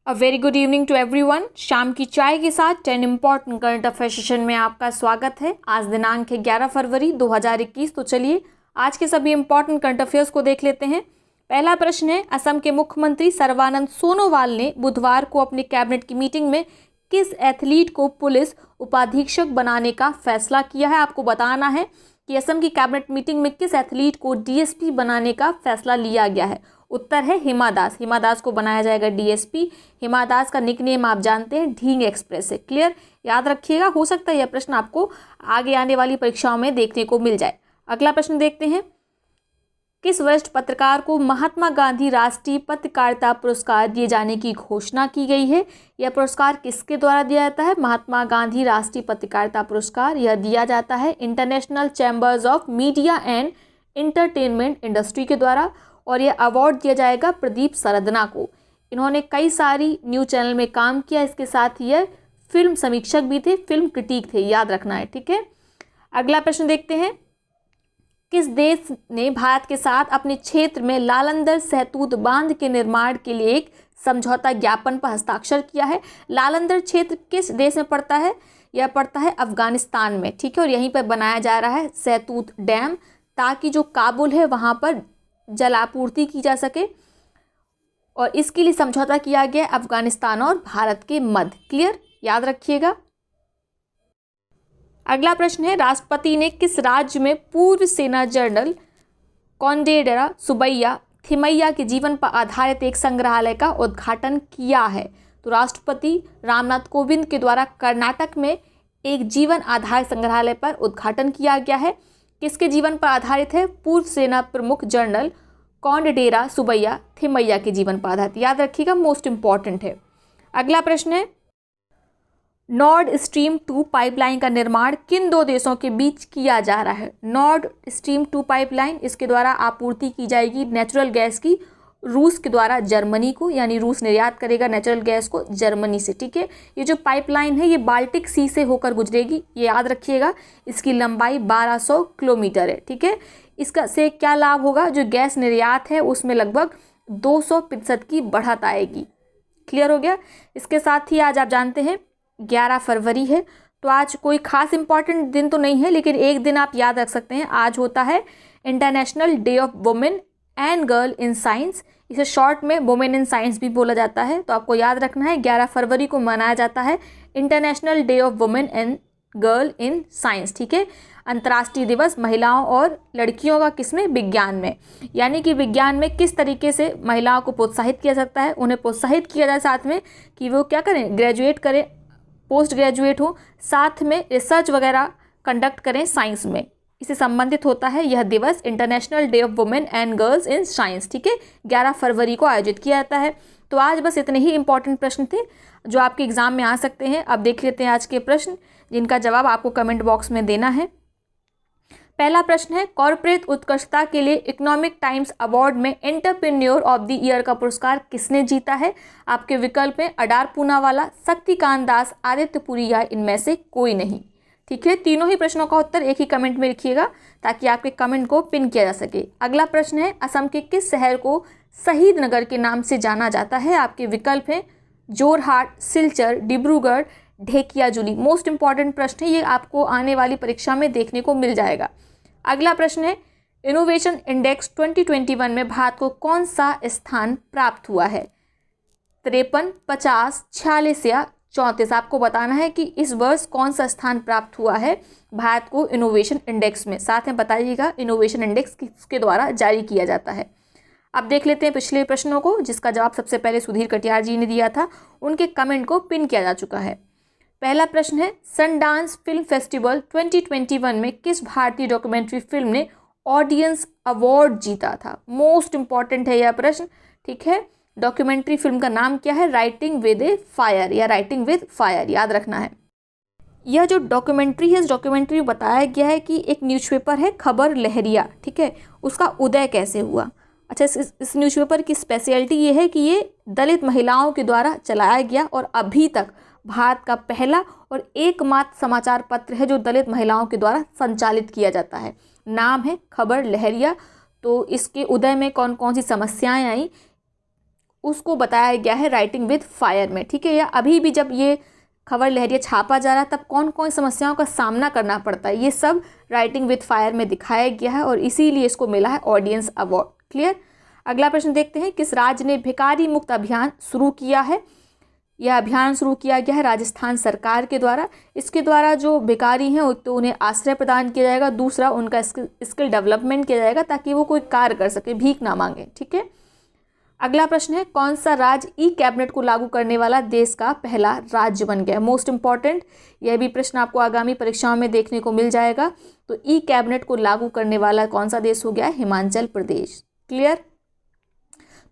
A very good evening to everyone. शाम की चाय के साथ 10 इम्पॉर्टेंट करंट अफेयर सेशन में आपका स्वागत है। आज दिनांक है 11 फरवरी 2021। तो चलिए आज के सभी इम्पॉर्टेंट करंट अफेयर्स को देख लेते हैं। पहला प्रश्न है, असम के मुख्यमंत्री सर्बानंद सोनोवाल ने बुधवार को अपनी कैबिनेट की मीटिंग में किस एथलीट को पुलिस उपाधीक्षक बनाने का फैसला किया है। आपको बताना है कि असम की कैबिनेट मीटिंग में किस एथलीट को डीएसपी बनाने का फैसला लिया गया है। उत्तर है हिमा दास। हिमा दास को बनाया जाएगा डीएसपी। हिमा दास का निकनेम आप जानते हैं ढींग एक्सप्रेस है। क्लियर, याद रखिएगा। हो सकता है यह प्रश्न आपको आगे आने वाली परीक्षाओं में देखने को मिल जाए। अगला प्रश्न देखते हैं, किस वरिष्ठ पत्रकार को महात्मा गांधी राष्ट्रीय पत्रकारिता पुरस्कार दिए जाने की घोषणा की गई है। यह पुरस्कार किसके द्वारा दिया जाता है? महात्मा गांधी राष्ट्रीय पत्रकारिता पुरस्कार यह दिया जाता है international chambers of media and entertainment industry के द्वारा, और यह अवार्ड दिया जाएगा प्रदीप सरदना को। इन्होंने कई सारी न्यूज चैनल में काम किया, इसके साथ ही यह फिल्म समीक्षक भी थे, फिल्म क्रिटिक थे, याद रखना है। ठीक है, अगला प्रश्न देखते हैं, किस देश ने भारत के साथ अपने क्षेत्र में लालंदर सहतूत बांध के निर्माण के लिए एक समझौता ज्ञापन पर हस्ताक्षर किया है? लालंदर क्षेत्र किस देश में पड़ता है? यह पड़ता है अफगानिस्तान में। ठीक है, और यहीं पर बनाया जा रहा है सहतूत डैम, ताकि जो काबुल है वहाँ पर जल आपूर्ति की जा सके, और इसके लिए समझौता किया गया अफगानिस्तान और भारत के मध्य। क्लियर, याद रखिएगा। अगला प्रश्न है, राष्ट्रपति ने किस राज्य में पूर्व सेना जनरल कॉन्डेरा सुबैया थिमैया के जीवन पर आधारित एक संग्रहालय का उद्घाटन किया है? तो राष्ट्रपति रामनाथ कोविंद के द्वारा कर्नाटक में एक जीवन आधारित संग्रहालय पर उद्घाटन किया गया है। किसके जीवन पर आधारित है? पूर्व सेना प्रमुख जनरल कॉन्डेरा सुबैया थिमैया के जीवन पर आधारित। याद रखिएगा, मोस्ट इंपॉर्टेंट है। अगला प्रश्न है, नॉर्ड स्ट्रीम 2 पाइपलाइन का निर्माण किन दो देशों के बीच किया जा रहा है? नॉर्ड स्ट्रीम 2 पाइपलाइन, इसके द्वारा आपूर्ति की जाएगी नेचुरल गैस की रूस के द्वारा जर्मनी को, यानी रूस निर्यात करेगा नेचुरल गैस को जर्मनी से। ठीक है, ये जो पाइपलाइन है ये बाल्टिक सी से होकर गुजरेगी, ये याद रखिएगा। इसकी लंबाई 1200 किलोमीटर है। ठीक है, इसका से क्या लाभ होगा? जो गैस निर्यात है उसमें लगभग 200% की बढ़त आएगी। क्लियर हो गया। इसके साथ ही आज आप जानते हैं 11 फरवरी है, तो आज कोई खास इंपॉर्टेंट दिन तो नहीं है, लेकिन एक दिन आप याद रख सकते हैं। आज होता है international day of women and girl in science. इसे शॉर्ट में वुमेन इन साइंस भी बोला जाता है। तो आपको याद रखना है 11 फरवरी को मनाया जाता है international day of women and girl in science. ठीक है, अंतर्राष्ट्रीय दिवस महिलाओं और लड़कियों का किसमें? विज्ञान में। यानी कि विज्ञान में किस तरीके से महिलाओं को प्रोत्साहित किया सकता है, उन्हें प्रोत्साहित किया जाए, साथ में कि वो क्या करें, ग्रेजुएट करें, पोस्ट ग्रेजुएट हो, साथ में रिसर्च वगैरह कंडक्ट करें साइंस में। इससे संबंधित होता है यह दिवस international day of women and girls in science. ठीक है, 11 फरवरी को आयोजित किया जाता है। तो आज बस इतने ही इंपॉर्टेंट प्रश्न थे जो आपके एग्जाम में आ सकते हैं। अब देख लेते हैं आज के प्रश्न, जिनका जवाब आपको कमेंट बॉक्स में देना है। पहला प्रश्न है, कॉर्पोरेट उत्कृष्टता के लिए इकोनॉमिक टाइम्स अवार्ड में एंटरप्रेन्योर ऑफ द ईयर का पुरस्कार किसने जीता है? आपके विकल्प में अडार पूनावाला, शक्तिकांत दास, आदित्य पुरी या इनमें से कोई नहीं। ठीक है, तीनों ही प्रश्नों का उत्तर एक ही कमेंट में लिखिएगा ताकि आपके कमेंट को पिन किया जा सके। अगला प्रश्न है, असम के किस शहर को शहीद नगर के नाम से जाना जाता है? आपके विकल्प हैं जोरहाट, सिलचर, डिब्रूगढ़, ढेकियाजुली। मोस्ट इंपॉर्टेंट प्रश्न है, ये आपको आने वाली परीक्षा में देखने को मिल जाएगा। अगला प्रश्न है, इनोवेशन इंडेक्स 2021 में भारत को कौन सा स्थान प्राप्त हुआ है? 53, 50, 46 या 34। आपको बताना है कि इस वर्ष कौन सा स्थान प्राप्त हुआ है भारत को इनोवेशन इंडेक्स में। साथ में बताइएगा इनोवेशन इंडेक्स किसके द्वारा जारी किया जाता है। अब देख लेते हैं पिछले प्रश्नों को, जिसका जवाब सबसे पहले सुधीर कटियार जी ने दिया था। उनके कमेंट को पिन किया जा चुका है। पहला प्रश्न है, सनडांस फिल्म फेस्टिवल 2021 में किस भारतीय डॉक्यूमेंट्री फिल्म ने ऑडियंस अवार्ड जीता था? मोस्ट इंपॉर्टेंट है यह प्रश्न। ठीक है, डॉक्यूमेंट्री फिल्म का नाम क्या है? राइटिंग विद ए फायर या राइटिंग विद फायर, याद रखना है। यह जो डॉक्यूमेंट्री है, इस डॉक्यूमेंट्री में बताया गया है कि एक न्यूज़पेपर है खबर लहरिया, ठीक है, उसका उदय कैसे हुआ। अच्छा, इस न्यूज़पेपर की स्पेशलिटी ये है कि ये दलित महिलाओं के द्वारा चलाया गया और अभी तक भारत का पहला और एकमात्र समाचार पत्र है जो दलित महिलाओं के द्वारा संचालित किया जाता है। नाम है खबर लहरिया। तो इसके उदय में कौन कौन सी समस्याएं आई उसको बताया गया है राइटिंग विद फायर में, ठीक है। या अभी भी जब ये खबर लहरिया छापा जा रहा है तब कौन कौन समस्याओं का सामना करना पड़ता है, ये सब राइटिंग विद फायर में दिखाया गया है और इसीलिए इसको मिला है ऑडियंस अवार्ड। क्लियर। अगला प्रश्न देखते हैं, किस राज्य ने भिखारी मुक्त अभियान शुरू किया है। यह अभियान शुरू किया गया है राजस्थान सरकार के द्वारा। इसके द्वारा जो भिखारी हैं तो उन्हें आश्रय प्रदान किया जाएगा, दूसरा उनका स्किल डेवलपमेंट किया जाएगा ताकि वो कोई कार्य कर सके, भीख ना मांगे, ठीक है। अगला प्रश्न है, कौन सा राज्य ई कैबिनेट को लागू करने वाला देश का पहला राज्य बन गया। मोस्ट इंपॉर्टेंट, यह भी प्रश्न आपको आगामी परीक्षाओं में देखने को मिल जाएगा। तो ई कैबिनेट को लागू करने वाला कौन सा देश हो गया, हिमाचल प्रदेश। क्लियर।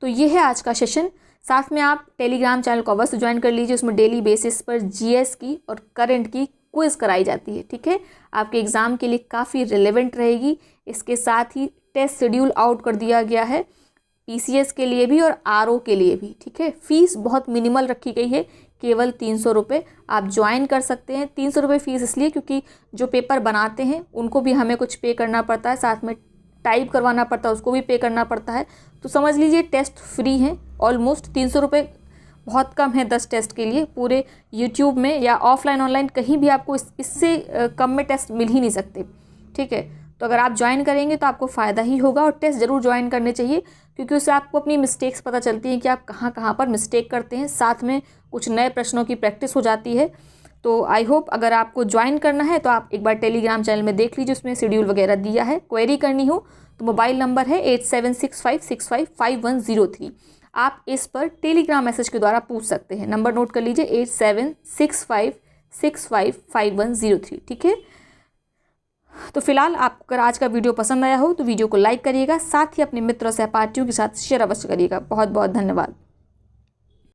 तो ये है आज का सेशन। साथ में आप टेलीग्राम चैनल को अवश्य ज्वाइन कर लीजिए, उसमें डेली बेसिस पर जीएस की और करंट की क्विज कराई जाती है, ठीक है। आपके एग्ज़ाम के लिए काफ़ी रिलेवेंट रहेगी। इसके साथ ही टेस्ट शेड्यूल आउट कर दिया गया है पीसीएस के लिए भी और आरओ के लिए भी, ठीक है। फीस बहुत मिनिमल रखी गई है, केवल 300 रुपये। आप ज्वाइन कर सकते हैं। 300 रुपये फ़ीस इसलिए क्योंकि जो पेपर बनाते हैं उनको भी हमें कुछ पे करना पड़ता है, साथ में टाइप करवाना पड़ता है, उसको भी पे करना पड़ता है। तो समझ लीजिए टेस्ट फ्री हैं ऑलमोस्ट। 300 रुपये बहुत कम है 10 टेस्ट के लिए। पूरे यूट्यूब में या ऑफलाइन ऑनलाइन कहीं भी आपको इससे कम में टेस्ट मिल ही नहीं सकते, ठीक है। तो अगर आप ज्वाइन करेंगे तो आपको फ़ायदा ही होगा और टेस्ट ज़रूर ज्वाइन करने चाहिए क्योंकि उससे आपको अपनी मिस्टेक्स पता चलती हैं कि आप कहाँ कहाँ पर मिस्टेक करते हैं, साथ में कुछ नए प्रश्नों की प्रैक्टिस हो जाती है। तो आई होप अगर आपको ज्वाइन करना है तो आप एक बार टेलीग्राम चैनल में देख लीजिए, उसमें शेड्यूल वगैरह दिया है। क्वेरी करनी हो तो मोबाइल नंबर है 8765655103। आप इस पर टेलीग्राम मैसेज के द्वारा पूछ सकते हैं। नंबर नोट कर लीजिए 8765655103, ठीक है। तो फिलहाल आपको अगर आज का वीडियो पसंद आया हो तो वीडियो को लाइक करिएगा, साथ ही अपने मित्रों सहपाठियों के साथ शेयर अवश्य करिएगा। बहुत बहुत धन्यवाद।